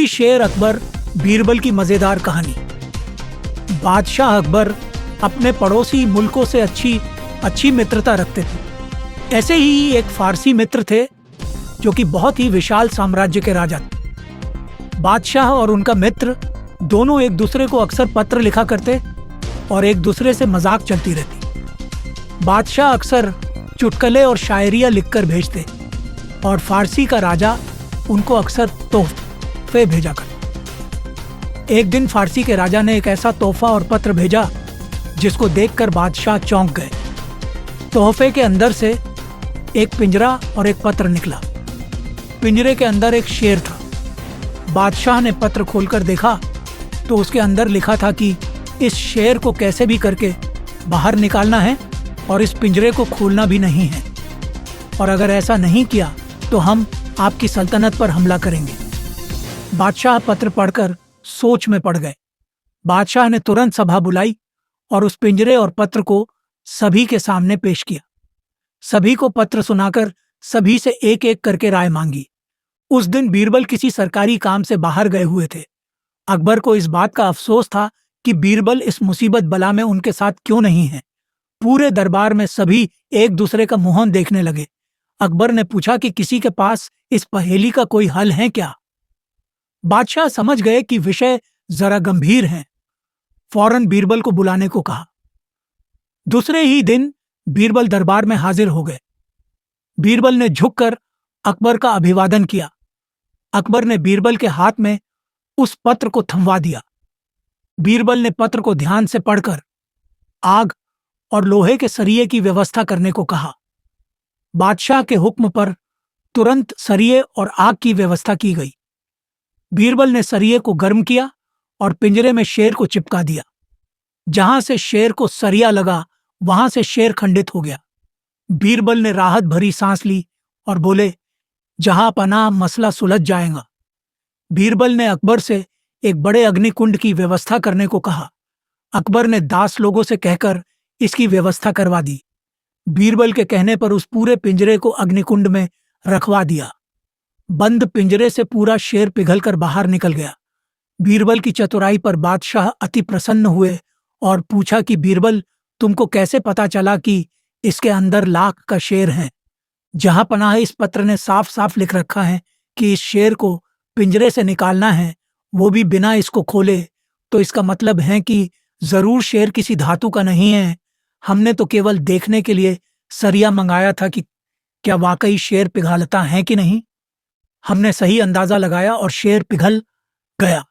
असली शेर अकबर बीरबल की मजेदार कहानी। बादशाह अकबर अपने पड़ोसी मुल्कों से अच्छी मित्रता रखते थे। ऐसे ही एक फारसी मित्र थे जो कि बहुत ही विशाल साम्राज्य के राजा थे। बादशाह और उनका मित्र दोनों एक दूसरे को अक्सर पत्र लिखा करते और एक दूसरे से मजाक चलती रहती। बादशाह अक्सर चुटकुले और शायरियाँ लिखकर भेजते और फारसी का राजा उनको अक्सर तोहफे भेजा करता। एक दिन फारसी के राजा ने एक ऐसा तोहफा और पत्र भेजा जिसको देखकर बादशाह चौंक गए। तोहफे के अंदर से एक पिंजरा और एक पत्र निकला। पिंजरे के अंदर एक शेर था। बादशाह ने पत्र खोलकर देखा तो उसके अंदर लिखा था कि इस शेर को कैसे भी करके बाहर निकालना है और इस पिंजरे को खोलना भी नहीं है, और अगर ऐसा नहीं किया तो हम आपकी सल्तनत पर हमला करेंगे। बादशाह पत्र पढ़कर सोच में पड़ गए। बादशाह ने तुरंत सभा बुलाई और उस पिंजरे और पत्र को सभी के सामने पेश किया। सभी को पत्र सुनाकर सभी से एक एक करके राय मांगी। उस दिन बीरबल किसी सरकारी काम से बाहर गए हुए थे। अकबर को इस बात का अफसोस था कि बीरबल इस मुसीबत बला में उनके साथ क्यों नहीं है। पूरे दरबार में सभी एक दूसरे का मुंह देखने लगे। अकबर ने पूछा कि किसी के पास इस पहेली का कोई हल है क्या? बादशाह समझ गए कि विषय जरा गंभीर है। फौरन बीरबल को बुलाने को कहा। दूसरे ही दिन बीरबल दरबार में हाजिर हो गए। बीरबल ने झुककर अकबर का अभिवादन किया। अकबर ने बीरबल के हाथ में उस पत्र को थमवा दिया। बीरबल ने पत्र को ध्यान से पढ़कर आग और लोहे के सरिये की व्यवस्था करने को कहा। बादशाह के हुक्म पर तुरंत सरिये और आग की व्यवस्था की गई। बीरबल ने सरिये को गर्म किया और पिंजरे में शेर को चिपका दिया। जहां से शेर को सरिया लगा वहां से शेर खंडित हो गया। बीरबल ने राहत भरी सांस ली और बोले, जहां पनाह मसला सुलझ जाएगा। बीरबल ने अकबर से एक बड़े अग्निकुंड की व्यवस्था करने को कहा। अकबर ने दास लोगों से कहकर इसकी व्यवस्था करवा दी। बीरबल के कहने पर उस पूरे पिंजरे को अग्निकुंड में रखवा दिया। बंद पिंजरे से पूरा शेर पिघलकर बाहर निकल गया। बीरबल की चतुराई पर बादशाह अति प्रसन्न हुए और पूछा कि बीरबल, तुमको कैसे पता चला कि इसके अंदर लाख का शेर है? जहां पनाह इस पत्र ने साफ साफ लिख रखा है कि इस शेर को पिंजरे से निकालना है, वो भी बिना इसको खोले, तो इसका मतलब है कि जरूर शेर किसी धातु का नहीं है। हमने तो केवल देखने के लिए सरिया मंगाया था कि क्या वाकई शेर पिघलता है कि नहीं। हमने सही अंदाजा लगाया और शेर पिघल गया।